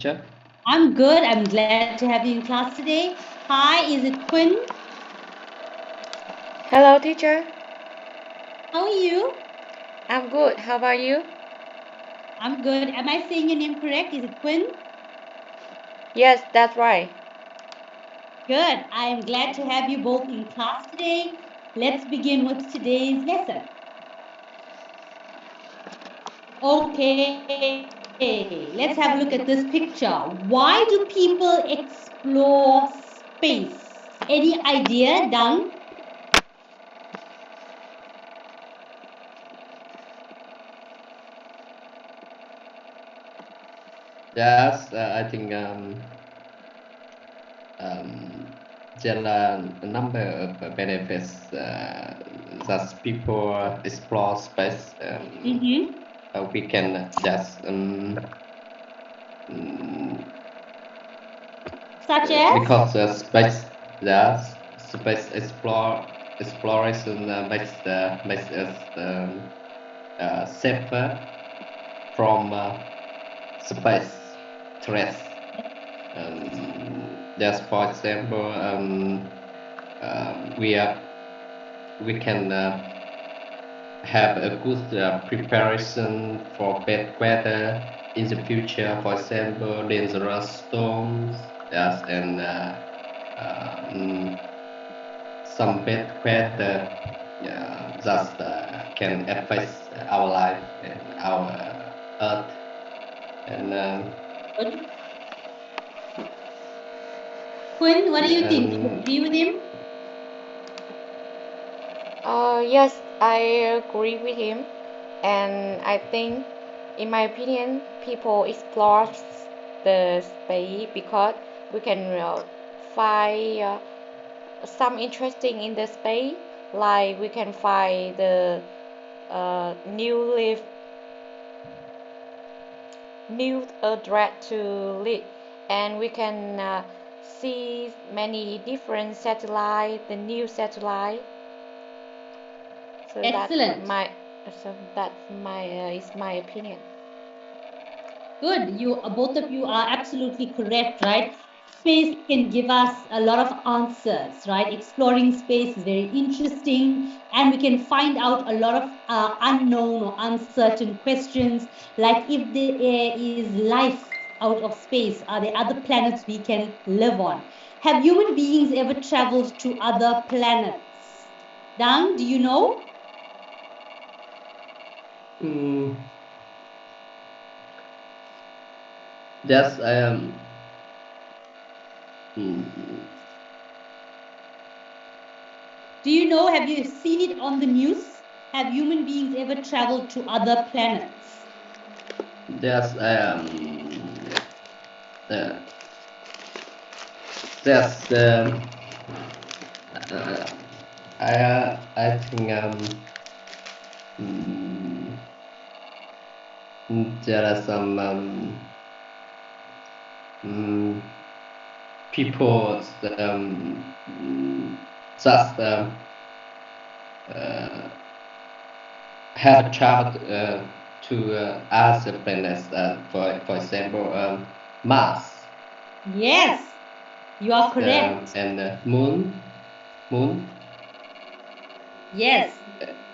Teacher. I'm good. I'm glad to have you in class today. Hi, is it Quinn? Hello, teacher. How are you? I'm good. How about you? I'm good. Am I saying your name correct? Is it Quinn? Yes, that's right. Good. I'm glad to have you both in class today. Let's begin with today's lesson. Okay, let's have a look at this picture. Why do people explore space? Any idea, Dang? Yes, I think um, there are a number of benefits that people explore space. We can just Such as? because space exploration makes us safer from space threats. Just for example, we can have a good preparation for bad weather in the future. For example, dangerous storms, yes, and some bad weather that can affect our life and our Earth. And Quinn, what do you think? Do you agree with him? Yes, I agree with him. And I think, in my opinion, people explore the space because we can find some interesting in the space. Like we can find the new address to live, and we can see many different satellites, the new satellite. So Excellent. that's my is my opinion. Good. You both of you are absolutely correct, right? Space can give us a lot of answers, right? Exploring space is very interesting, and we can find out a lot of unknown or uncertain questions, like if there is life out of space, are there other planets we can live on? Have human beings ever traveled to other planets? Dang, do you know? Yes, Do you know, have you seen it on the news? Have human beings ever traveled to other planets? yes, yes. I think there are some people just have traveled to other planets. For example, Mars. Yes, you are correct. And Moon. Yes.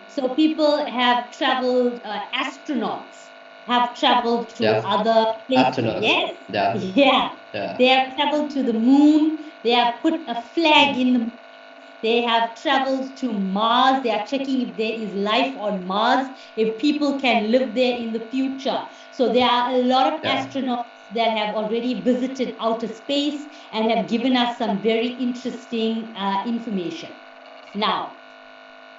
So people have traveled, astronauts have traveled to Yes. other places. Astronauts. Yes. Yeah. Yeah. They have traveled to the moon. They have put a flag in the moon. They have traveled to Mars. They are checking if there is life on Mars, if people can live there in the future. So there are a lot of astronauts that have already visited outer space and have given us some very interesting information. Now,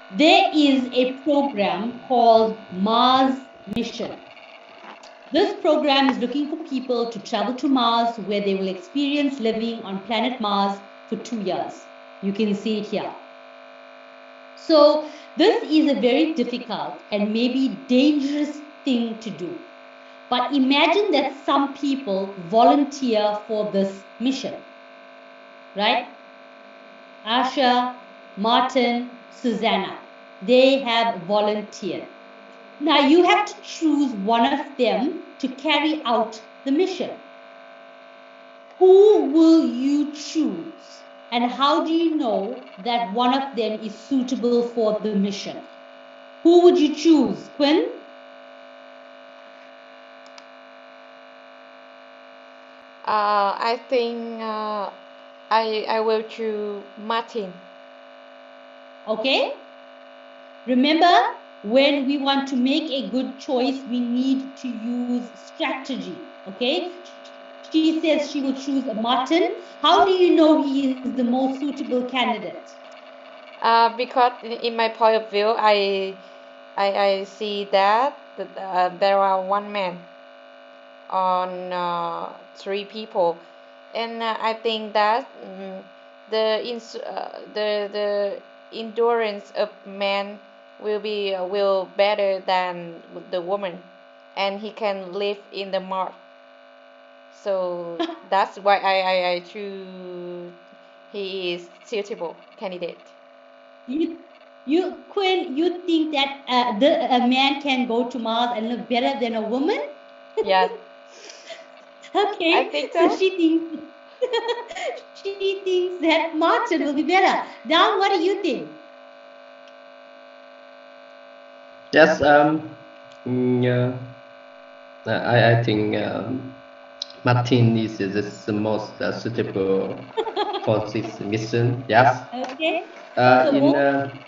there is a program called Mars Mission. This program is looking for people to travel to Mars, where they will experience living on planet Mars for 2 years. You can see it here. So this is a very difficult and maybe dangerous thing to do. But imagine that some people volunteer for this mission, right? Asha, Martin, Susanna, they have volunteered. Now you have to choose one of them to carry out the mission. Who will you choose? And how do you know that one of them is suitable for the mission? Who would you choose, Quinn? I think I will choose Martin. Okay? Remember, when we want to make a good choice, we need to use strategy. Okay? She says she will choose Martin. How do you know he is the most suitable candidate? Because in my point of view, I see that there are one man on three people, and I think that the endurance of man will better than the woman, and he can live in the Mars. So that's why I choose he is suitable candidate. You Quinn, you think that a man can go to Mars and live better than a woman? Yes. Okay, I think so. she thinks she thinks that Martin will be better. Dang, what do you think? Yes, yeah, I think Martin is the most suitable for this mission. Yes. Okay.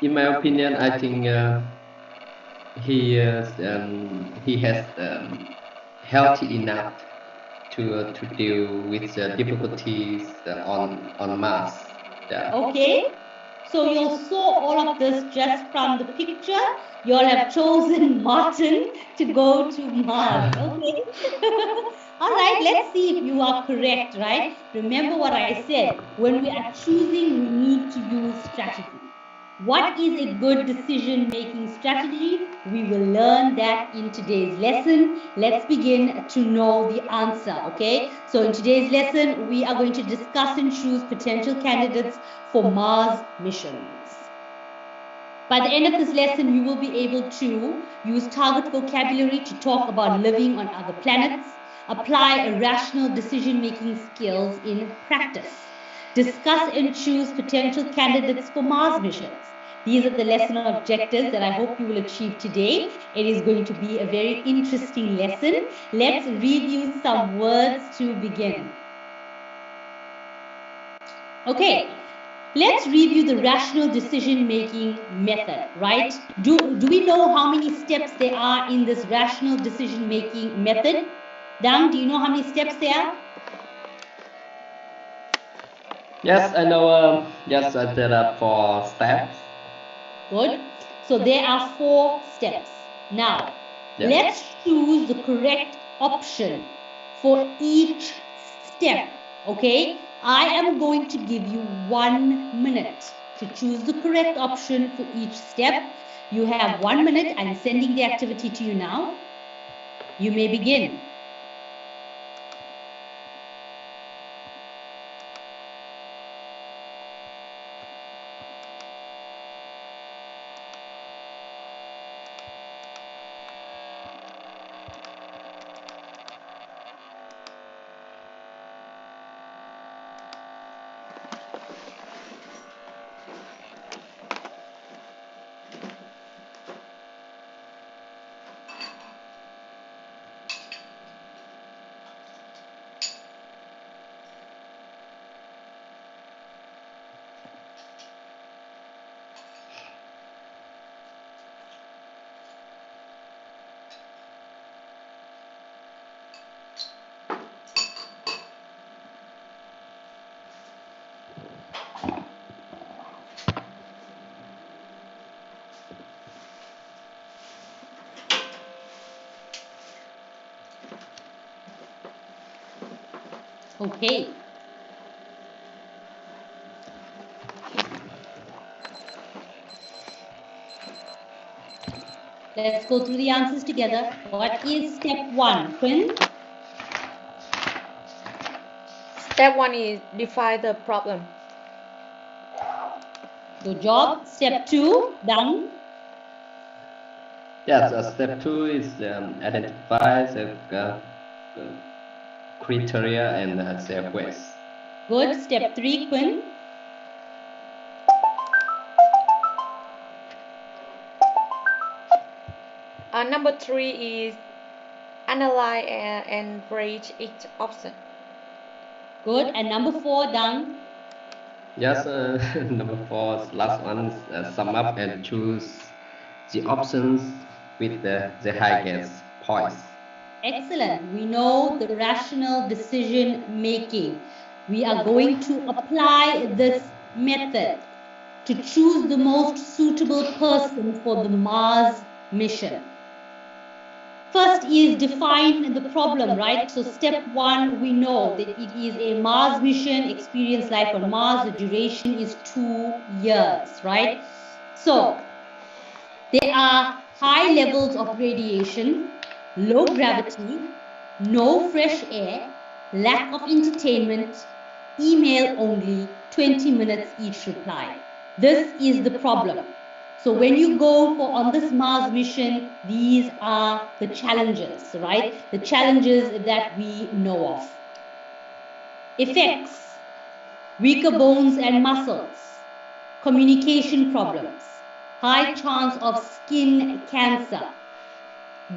In my opinion, I think he has healthy enough to deal with the difficulties on Mars. Yeah. Okay. So you saw all of this just from the picture. You all have chosen Martin to go to Mars. Okay. All right, let's see if you are correct, right? Remember what I said. When we are choosing, we need to use strategy. What is a good decision making strategy? We will learn that in today's lesson. Let's begin to know the answer, okay? So, in today's lesson, we are going to discuss and choose potential candidates for Mars missions. By the end of this lesson, you will be able to use target vocabulary to talk about living on other planets, apply rational decision making skills in practice, discuss and choose potential candidates for Mars missions. These are the lesson objectives that I hope you will achieve today. It is going to be a very interesting lesson. Let's review some words to begin. Okay, let's review the rational decision making method, right? Do we know how many steps there are in this rational decision making method? Dang, do you know how many steps there are? Yes, I know. Yes, there are 4 steps. Good. So there are 4 steps. Now, Yes. let's choose the correct option for each step. Okay? I am going to give you 1 minute to choose the correct option for each step. You have 1 minute. I'm sending the activity to you now. You may begin. Okay. Let's go through the answers together. What is step 1, Quinn? Step 1 is define the problem. Good job. Step 2, Dang. Yes, step 2 is identify the criteria and their quest. Good. Step 3, Quinn. Number 3 is analyze and rate each option. Good. And number 4, Dang. Yes, number 4, last one, sum up and choose the options with the highest points. Excellent. We know the rational decision making. We are going to apply this method to choose the most suitable person for the Mars mission. First is define the problem, right? So step 1, we know that it is a Mars mission, experience life on Mars. The duration is 2 years, right? So there are high levels of radiation, low gravity, no fresh air, lack of entertainment, email only, 20 minutes each reply. This is the problem. So when you go on this Mars mission, these are the challenges, right? The challenges that we know of. Effects: weaker bones and muscles, communication problems, high chance of skin cancer,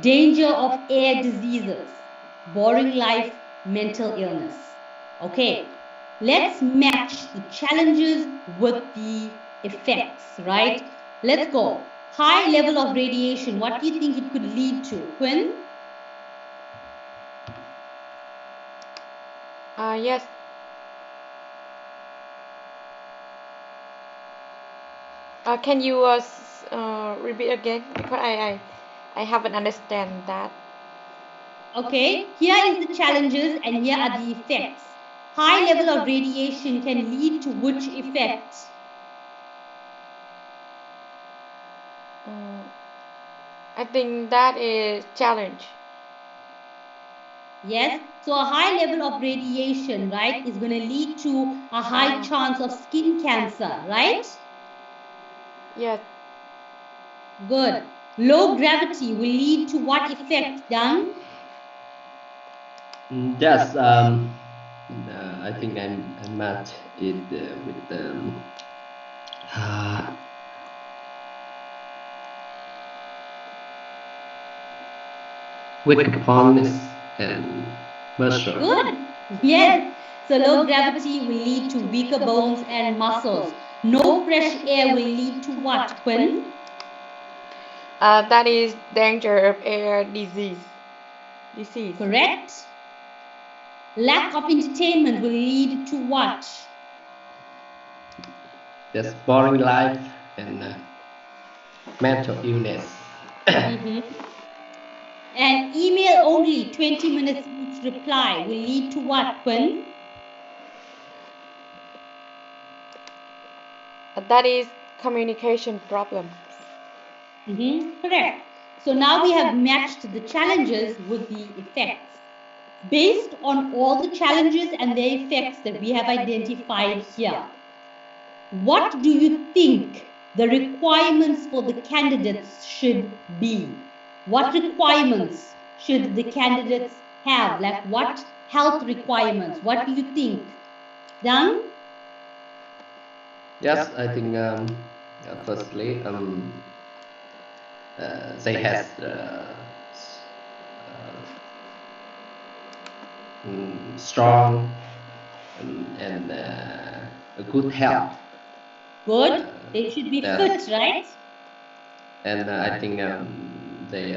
danger of air diseases, boring life, mental illness. Okay, let's match the challenges with the effects, right? Let's go. High level of radiation, what do you think it could lead to, Quinn? Yes. Can you repeat again, because I haven't understand that. Okay, here is the challenges and here are the effects. High level of radiation can lead to which effects? I think that is challenge. Yes, so a high level of radiation, right, is going to lead to a high chance of skin cancer, right? Yes. Good. Low gravity will lead to what effect, Dang? Yes, I think I met it with wakefulness and muscle. Good. Yes. So low gravity will lead to weaker bones and muscles. No fresh air will lead to what, Quinn? That is danger of air disease. Correct. Lack of entertainment will lead to what? There's boring life and mental illness. And email only, 20 minutes each reply, will lead to what, Quinn? That is communication problems. Correct. So now we have matched the challenges with the effects. Based on all the challenges and the effects that we have identified here, what do you think the requirements for the candidates should be? What requirements should the candidates have? Like what health requirements? What do you think? Dang? Yes, I think firstly they has strong and a good health. Good. They should be fit, right? And I think they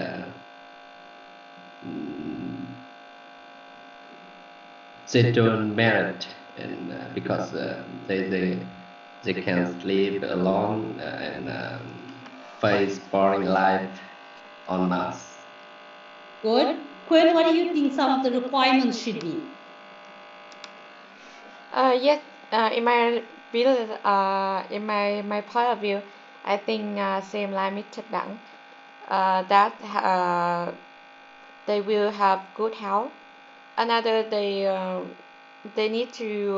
don't merit, and because they can sleep alone and face boring life on Mars. Good. Quinn, what do you think some of the requirements should be? Yes. In my view, in my point of view, I think same like Mr. Đặng, that they will have good health. Another, they need to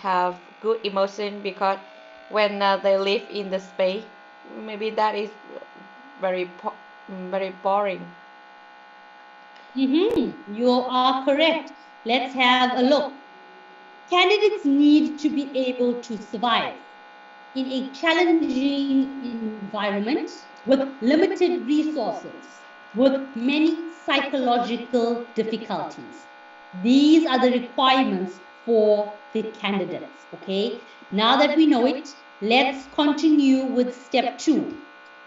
have good emotion, because when they live in the space, maybe that is very boring. You are correct. Let's have a look. Candidates need to be able to survive in a challenging environment with limited resources, with many psychological difficulties. These are the requirements for the candidates. Okay, now that we know it, let's continue with step 2.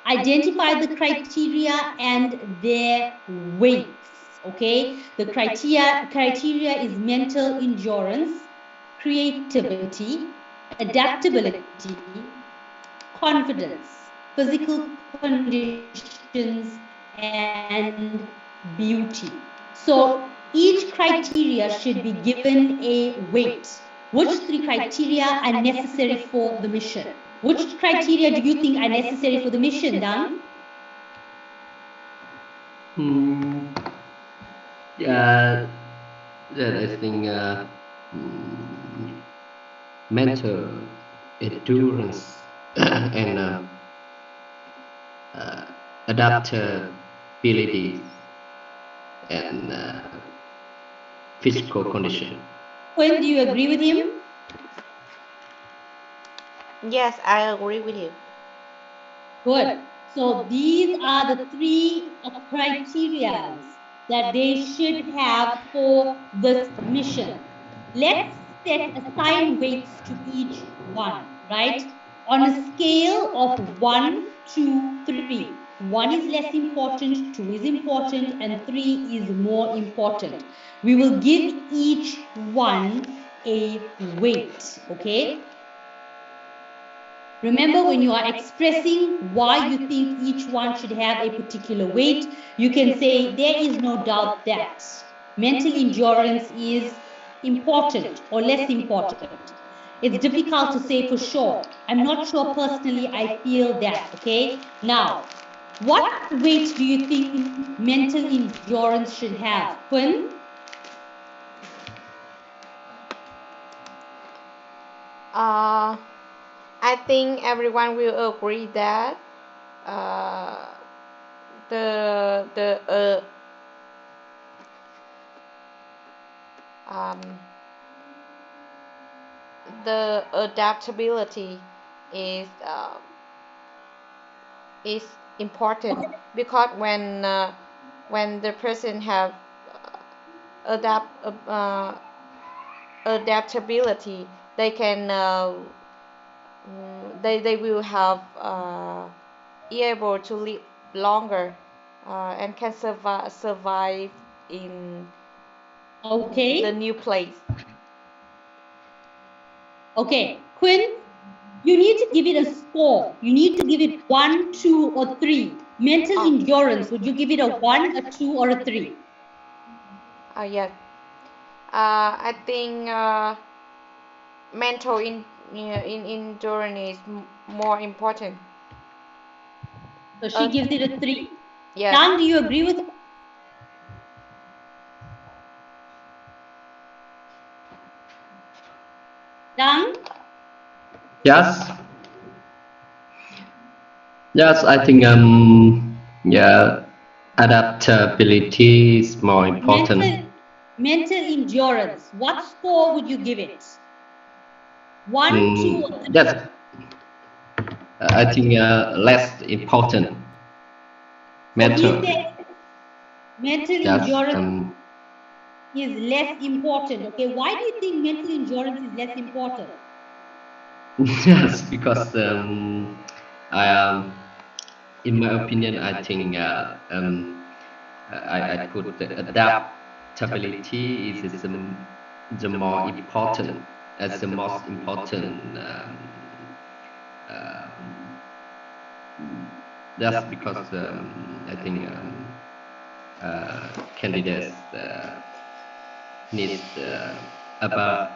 Identify the criteria and their weights. Okay, the criteria is mental endurance, creativity, adaptability, confidence, physical conditions, and beauty. So each criteria should be given a weight. Which 3 criteria are necessary for the mission? Which criteria do you think are necessary for the mission, Dang? Yeah, that I think mental endurance and adaptability and physical condition. When do you agree with him? Yes, I agree with you. Good. So these are the 3 criteria that they should have for this mission. Let's assign weights to each one, right? On a scale of 1 to 3. 1 is less important, 2 is important, and 3 is more important. We will give each one a weight, okay? Remember, when you are expressing why you think each one should have a particular weight, you can say there is no doubt that mental endurance is important or less important. It's difficult to say for sure. I'm not sure personally, I feel that, okay? Now, what weight do you think mental endurance should have? Quinn? I think everyone will agree that uh, the the um, the adaptability is is important because when the person have adapt adaptability, they can they will have be able to live longer and can survive in the new place. Okay, Quinn, you need to give it a score. You need to give it 1, 2, or 3. Mental endurance, would you give it a 1, a 2, or a 3? Yes. I think mental in endurance is more important. So she gives it a 3. Yes. Dan, do you agree with her? Dan? Yes. Yes, I think yeah, adaptability is more important. Mental endurance, what score would you give it? 1, 2, or 3? That's I think less important. Mental. Mental Yes, endurance is less important. Okay, why do you think mental endurance is less important? yes, because in my opinion, I think I put the adaptability is the more important as the most important. That's because I think candidates need about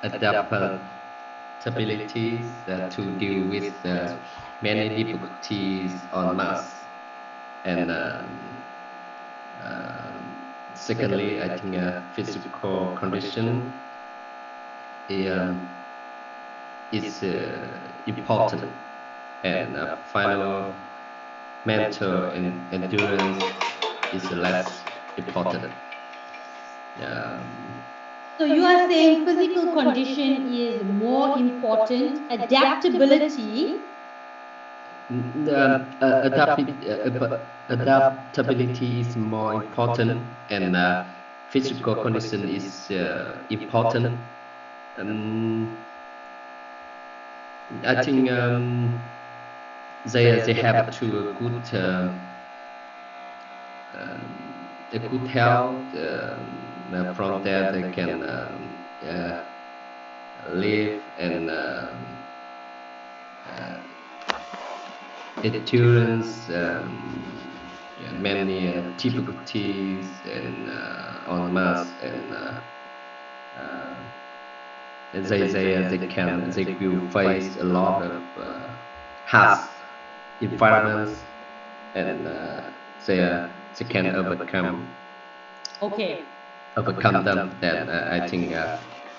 adaptabilities to deal with many difficulties on Mars. And secondly, I think physical condition is important. And final, mental endurance is less important. Um, So you are saying physical condition is more important, adaptability. Adaptability is more important, and physical condition is important. Um, I think they have to a good health. From there, they can live and endurance many difficulties and on Mars, and they will face a lot of harsh environments, and they can Okay. overcome them. Then I think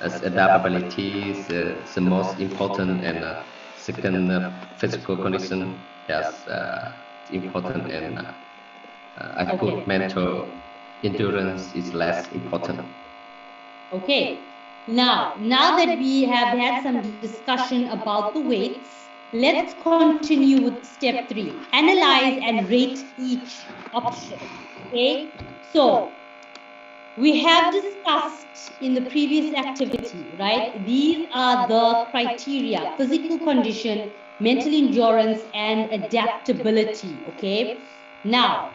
as adaptability is the most important, and second physical condition, yes, important, and I put mental endurance is less important. Okay. Now that we have had some discussion about the weights, let's continue with step 3. Analyze and rate each option. Okay. So we have discussed in the previous activity, right? These are the criteria: physical condition, mental endurance, and adaptability. Okay. Now,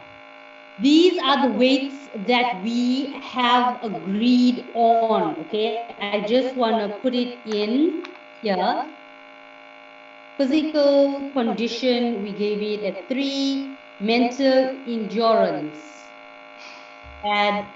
these are the weights that we have agreed on. Okay, I just want to put it in here. Physical condition, we gave it a 3. Mental endurance had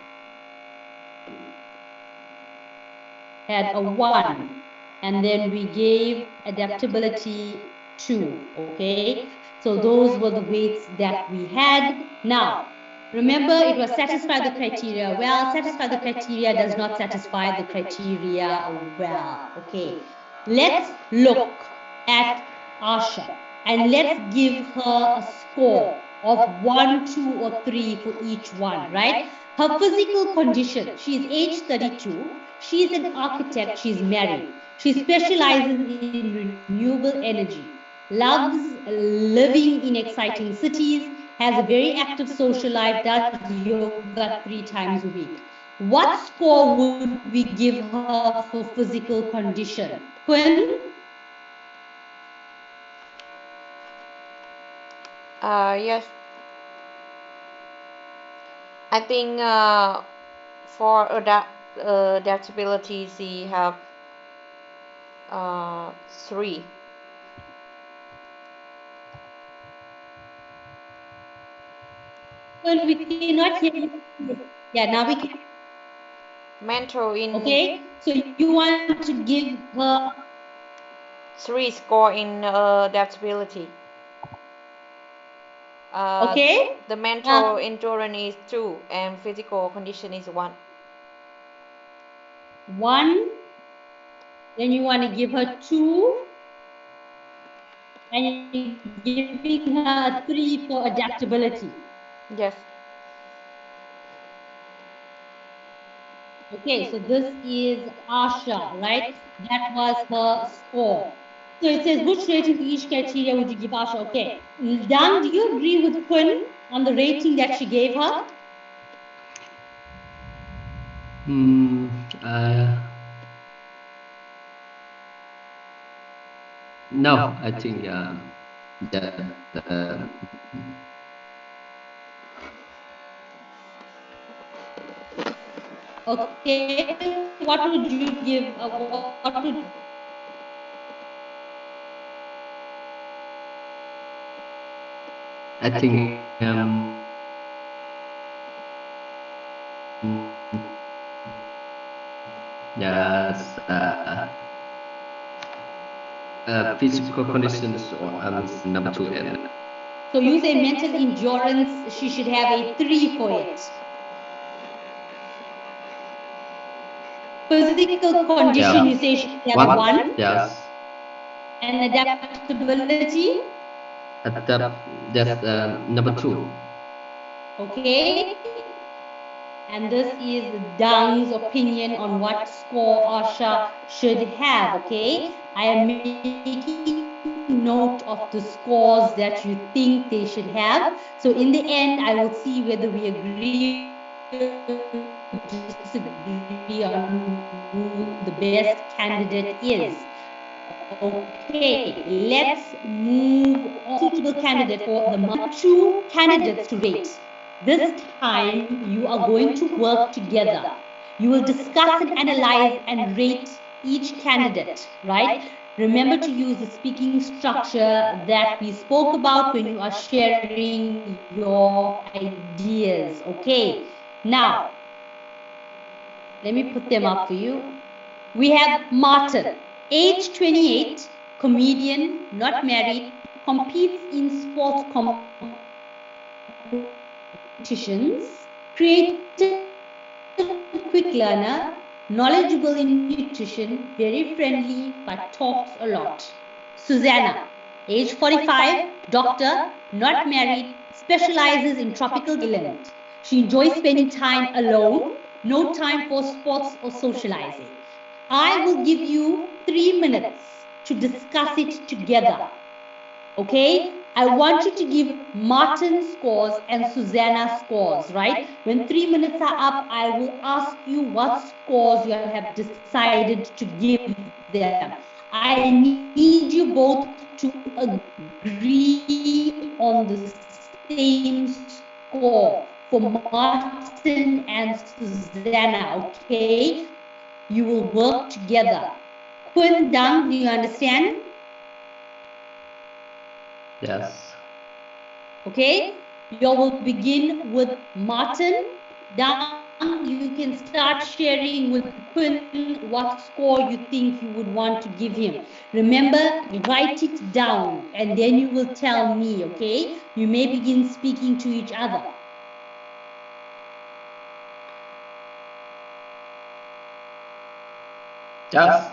a 1, and then we gave adaptability 2. Okay, so those were the weights that we had. Now, remember, it was satisfy the criteria. Well, satisfy the criteria does not satisfy the criteria well. Okay, let's look at Asha and let's give her a score of 1, 2, or 3 for each one, right? Her physical condition: she is age 32. She is an architect. She's married. She specializes in renewable energy, loves living in exciting cities, has a very active social life, does yoga 3 times a week. What score would we give her for physical condition? Quinn? Yes, I think for adaptability, she have 3. Well, we cannot hear you. Yeah, now we can. Mental in Okay, so you want to give her 3 score in adaptability. okay. The mental endurance is 2 and physical condition is 1. 1. Then you want to give her 2. And you're giving her 3 for adaptability. Yes. Okay, so this is Asha, right? That was her score. So it says, which rating for each criteria would you give Asha? Okay. Dan, do you agree with Quinn on the rating that she gave her? No, I think that okay. What would you give? What would I think yes, physical conditions is number 2, and so you say mental endurance, she should have a 3 for it. Physical condition, you say she should have 1. Yes. And adaptability? That's number 2. Okay. and this is Dang's opinion on what score Asha should have. Okay, I am making note of the scores that you think they should have. So in the end, I will see whether we agree or disagree on who the best candidate is. Okay, let's move on. Suitable candidate for the two candidates to rate. This time you are going to work together. You will discuss and analyze and rate each candidate, right? Remember to use the speaking structure that we spoke about when you are sharing your ideas. Okay, now let me put them up for you. We have Martin, age 28, comedian, not married, competes in sports competitions, creative, quick learner, knowledgeable in nutrition, very friendly, but talks a lot. Susanna, age 45, doctor, not married, specializes in tropical islands. She enjoys spending time alone, no time for sports or socializing. I will give you 3 minutes to discuss it together. Okay? I want you to give Martin scores and Susanna scores, right? When 3 minutes are up, I will ask you what scores you have decided to give them. I need you both to agree on the same score for Martin and Susanna, okay? You will work together. Quinn, Dang, do you understand? Yes. Okay, you will begin with Martin. Dang, you can start sharing with Quinn what score you think you would want to give him. Remember, write it down and then you will tell me, okay? You may begin speaking to each other. Yes.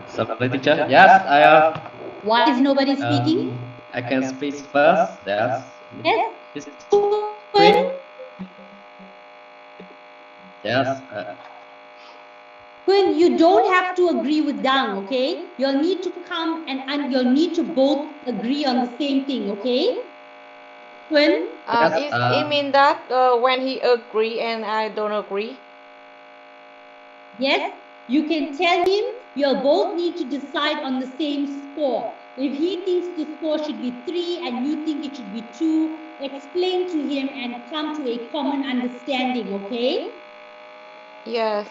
Sorry, teacher. Yes, I have. Why is nobody speaking? I can speak first. Yes. Yes. It's Quinn? Queen. Yes. Quinn, you don't have to agree with Dang, okay? You'll need to come and you'll need to both agree on the same thing, okay? Quinn? Yes, It means that when he agree and I don't agree. Yes, you can tell him you'll both need to decide on the same score. If he thinks the score should be 3 and you think it should be 2, explain to him and come to a common understanding, okay? Yes.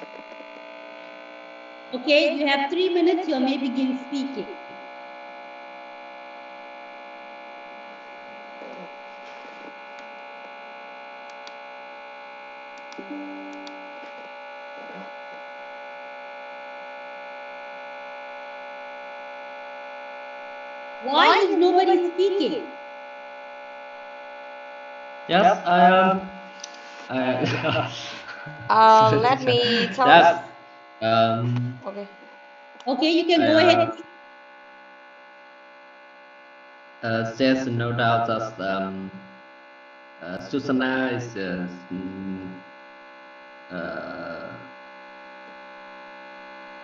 Okay, you have 3 minutes, you may begin speaking. Why is nobody speaking? yes, I am. Let me talk. Yes. Okay. Okay, you can go ahead. There's no doubt that Susanna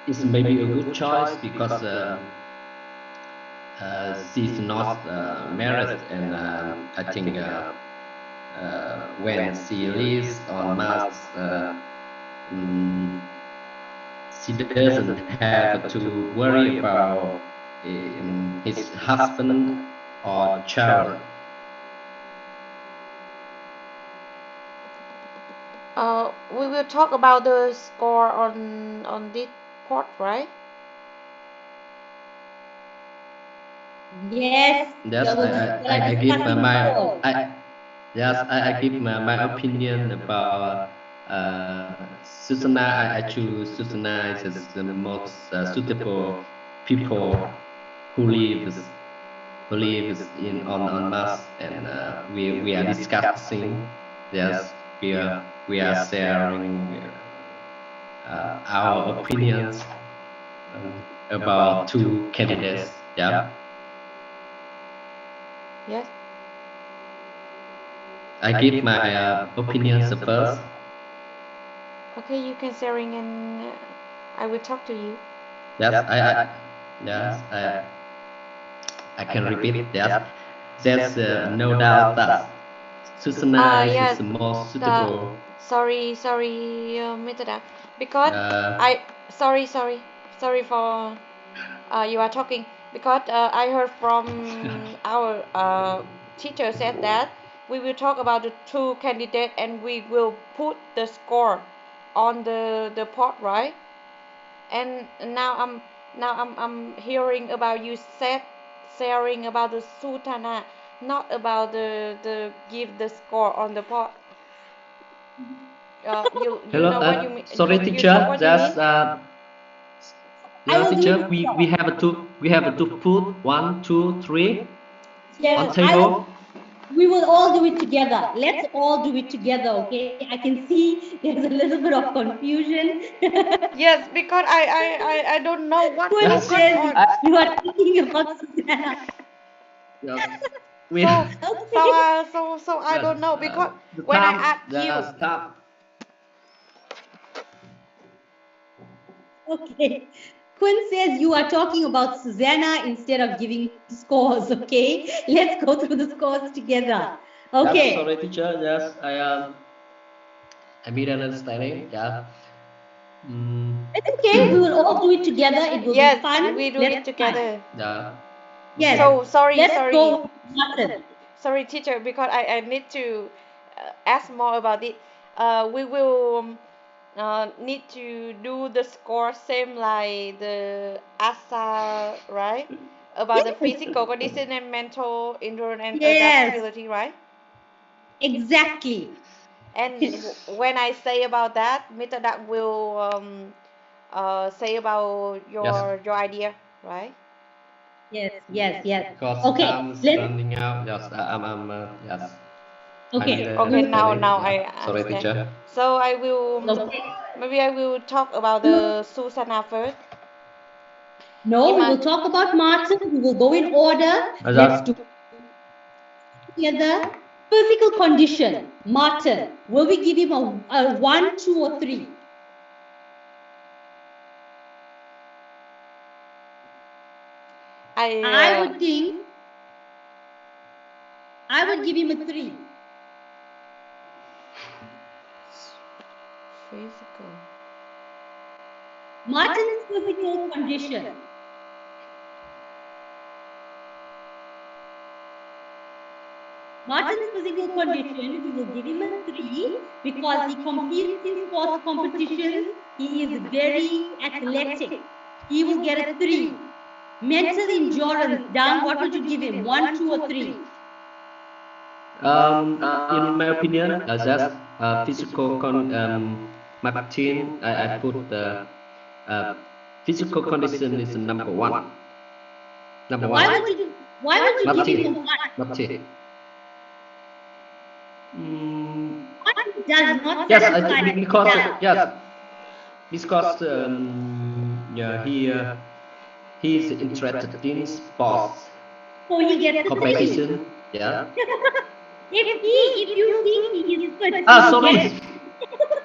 is maybe a good choice because she's not married, and I think when she lives on Mars, she doesn't have to worry about his husband or child. We will talk about the score on this part, right? Yes. Yes, I give I give my opinion about Susanna. I choose Susanna as the most suitable people who lives in on Mars, and we are discussing. Yes, we are sharing our opinions about two candidates. Yeah. Yes. I give my opinions first. Okay, you can sharing and I will talk to you. Yes, yes, I can repeat. Yes, there's no doubt that Susanna is Yes, more the suitable. sorry, Mr. Duck, because Uh, I sorry for you are talking because I heard from our teacher said that we will talk about the two candidates and we will put the score on the pot, right? And now I'm hearing about you said sharing about the Sultana, not about the give the score on the pot. You Hello, know what you mean? sorry, You know teacher. what you mean? I will do Teacher. it. We have to put 1, 2, 3 on Yes, table. we will all do it together. Let's all do it together, okay? I can see there's a little bit of confusion. Yes, because I don't know what Kun Yes, focus says on. you are thinking about Susanna. yes. We So Okay. so I yes. don't know because The when I time. ask you, The stop. Okay. Kun says you are talking about Susanna instead of giving scores, okay? Let's go through the scores together. Yes, Okay. sorry, teacher. Yes, I made an understanding. Yeah. Mm, It's okay. We will all do it together. It will be yes, fun. we do Let's it try. together. yeah. Yes. Okay. So sorry, Let's sorry, go with Martin. sorry, teacher, because I need to ask more about it. We will need to do the score same like the ASA, right? About the Yes. physical condition and mental endurance and Yes. adaptability, right? Exactly. And when I say about that, Mr. Duck will say about Yes. your idea, right? Yes. Yes. Yes. Because Okay. time is Let's. running out. Yes. Yes. I made Okay. an Okay, understanding. now Yeah. I Sorry, understand. teacher. So I will Okay. maybe I will talk about the Susanna first. No, In we my will talk about Martin. We will go in order. Let's Just do together. Physical condition. Martin. Will we give him a 1, 2, or 3? I I would think I would give him a 3. physical. Martin's physical condition. Martin's physical condition, we will give him a 3 because he competes in sports competitions. He is very athletic. He will get a 3. Mental endurance, Dang, what would you give him? 1, 2, or 3? in my opinion, just physical Martin, I put the physical condition is number one. Number one. Why would you give him a 1? Martin. What does not Yes, satisfy because himself? yes, because yeah, he's interested in sports So he gets a 3. competition. Yeah. If you think he is fit, he Ah, will sorry. get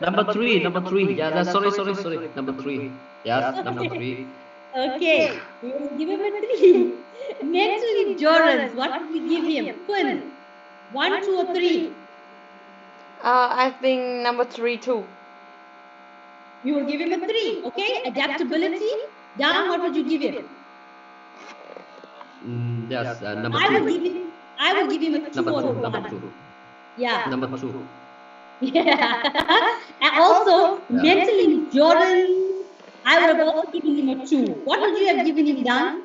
Number three. Number three. Yeah. Sorry. Number three. Yes. Number Okay. three. Okay, we will give him a 3. Mental endurance, what would we give him? Kun, 1, 2, or 3? I think number 3 too. We will give him a 3. Okay, adaptability. Dang, what would you give him? Yes. Number I two. would give him a 2 or a 1. Number two. Yeah. Number two. Yeah. And also, mental endurance, I would have also given him a 2. What would you have given him, Dang?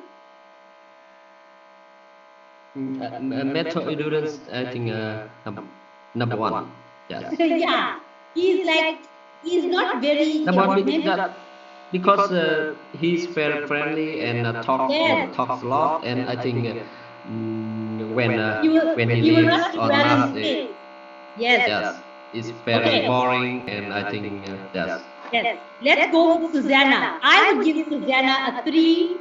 Mental endurance. I think number one. Yes. Yeah. He's not very Number one mental. because he's very friendly and Yes. talks a lot, and I think when he You will lives not do on well Mars, in space. Yes. yes, it's very boring, and I think yes. Yes. Let's go with Susanna. I would give Susanna a 3.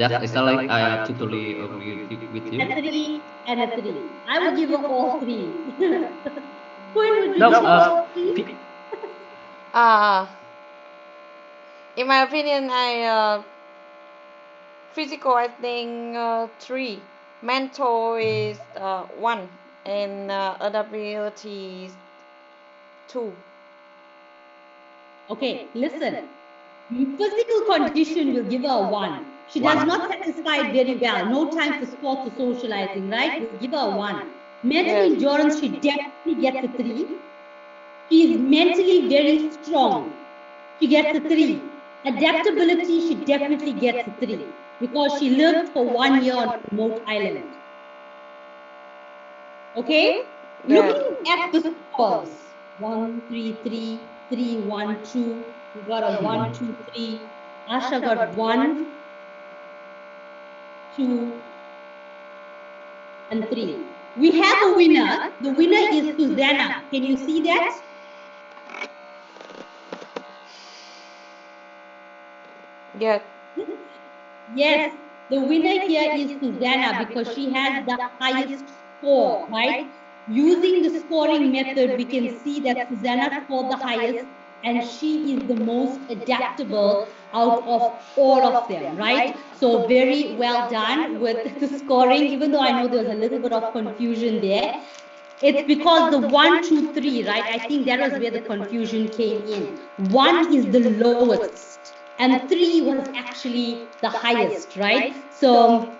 Yes, exactly. I totally agree with A you. 3 and a 3. I would give her all three. Quinn, would you No, give her all three? Uh, in my opinion, I physical I think three, mental is one, and adaptability is two. Okay, listen. Physical condition will give her a 1. She does not satisfy it very well. No time for sports or socializing, right? We'll give her a 1. Mental Yes. endurance, she definitely gets a 3. She is mentally very strong. She gets a 3. Adaptability, she definitely gets a 3 because she lived for 1 year on remote island. Okay? Yeah. Looking at the scores 1, 3, 3, 3, 1, 2. We got a 1, 2, 3. Asha got 1, 2, and 3. We have a winner. The winner is Susanna. Can you see that? Yes. Yes. The winner here is Susanna because she has the highest score, right? Using the scoring method, we can see that Susanna scored the highest and she is the most adaptable out of all of them, right? So very well done with the scoring, even though I know there was a little bit of confusion there. It's because the 1, 2, 3, right? I think that was where the confusion came in. 1 is the lowest, and 3 was actually the highest, right? So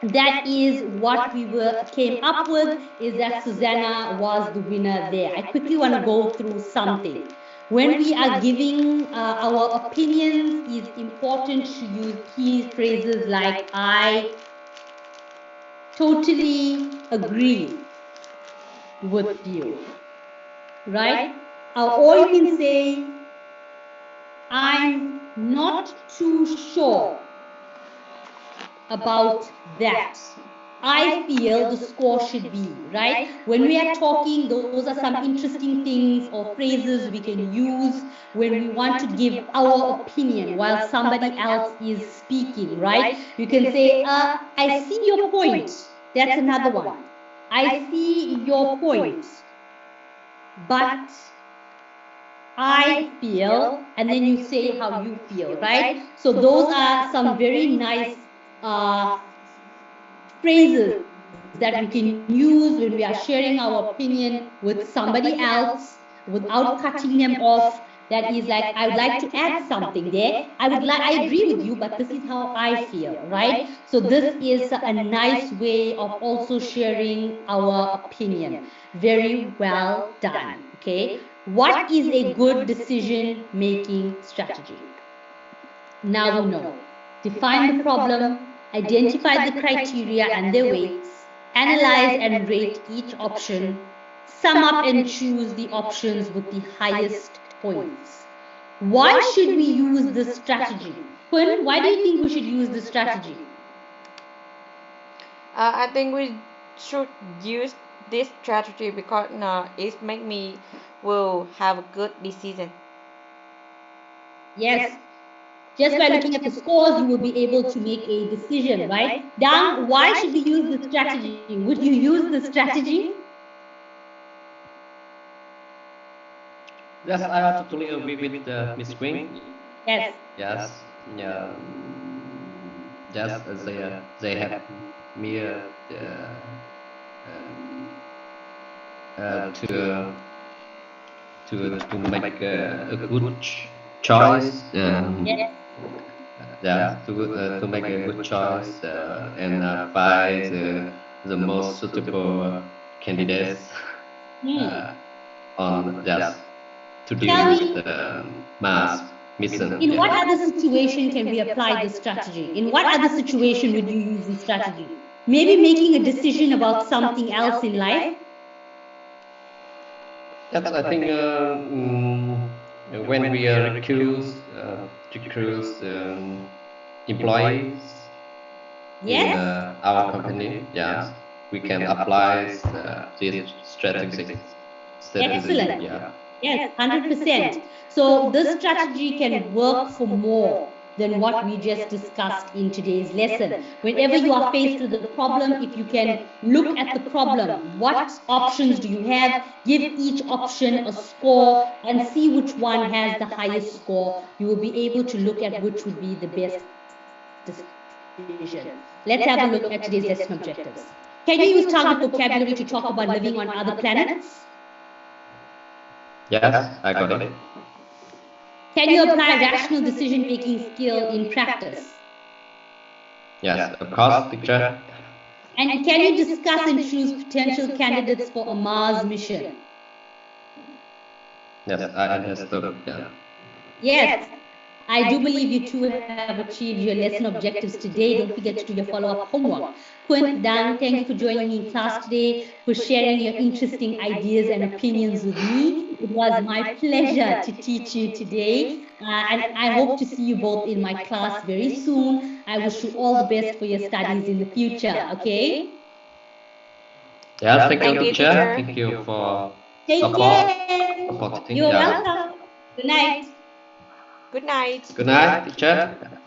that is what we came up with, is that Susanna was the winner there. I quickly want to go through something. When we are giving our opinions, it's important to use key phrases like I totally agree with you, right? Or you can say, I'm not too sure about that. I feel the score should be, right? When we are talking, those are some interesting things or phrases we can use when we want to give our opinion while somebody else is speaking, right? You can say, I see your point. That's another one. I see your point. But I feel, and then you say how you feel, right? So those are some very nice phrases that we can use when we are sharing our opinion with somebody else without cutting them off. That is like, I would like to add something there. I agree with you, but this is how I feel, right? So this is a nice way of also sharing our opinion. Very well done. Okay. What is a good decision making strategy? Now we know. Define the problem, identify the criteria and their weights, analyze and rate each option, sum up and choose the options with the highest points. Why should we use this strategy? Quinn, why do you think we should use this strategy? I think we should use this strategy because it make me will have a good decision. Yes. Just by looking at the scores, you will be able to make a decision, right? Dang, why should we use this strategy? Would you use this strategy? Yes, I totally agree with Miss Queen. Yes. Yes, yeah. Yes, they have mere to make a good choice. Yes. Yeah, to make a good choice and find the most suitable candidates on just to deal Tell with me, the mass mission. in what other situation can we apply this strategy? In what other situation would you use this strategy? Maybe making a decision about something else in life? Yes, I think when we recruit employees in Yes? our company, yes, we can apply this strategy. Excellent. Yeah. Yes, 100%. So this strategy can work for more. than what we just discussed in today's lesson. Whenever you are faced with a problem, if you can look at the problem, what options do you have? Give each option a score and see which one has the highest score. You will be able to look at which would be the best decision. Let's have a look at today's lesson objectives. Can you use target vocabulary to talk about living on other planets? Yes, I got it. Can you apply rational decision-making skill in practice? Yes, of course, teacher. And can you discuss and choose potential candidates for a Mars mission? Yes, I understood. Yeah. Yes, I do believe you two have achieved your lesson objectives today. Don't forget to do your follow-up homework. Quint, Dan, thank you for joining me in class today, for sharing your interesting ideas and opinions with me. It was my pleasure to teach you today, and I hope to see you both in my class very soon. I wish you all the best for your studies in the future, okay? Yes, thank you, Thank you, teacher. teacher. Thank you for Take care. supporting. You're Yeah. welcome. Good night. Good night. Good night, teacher.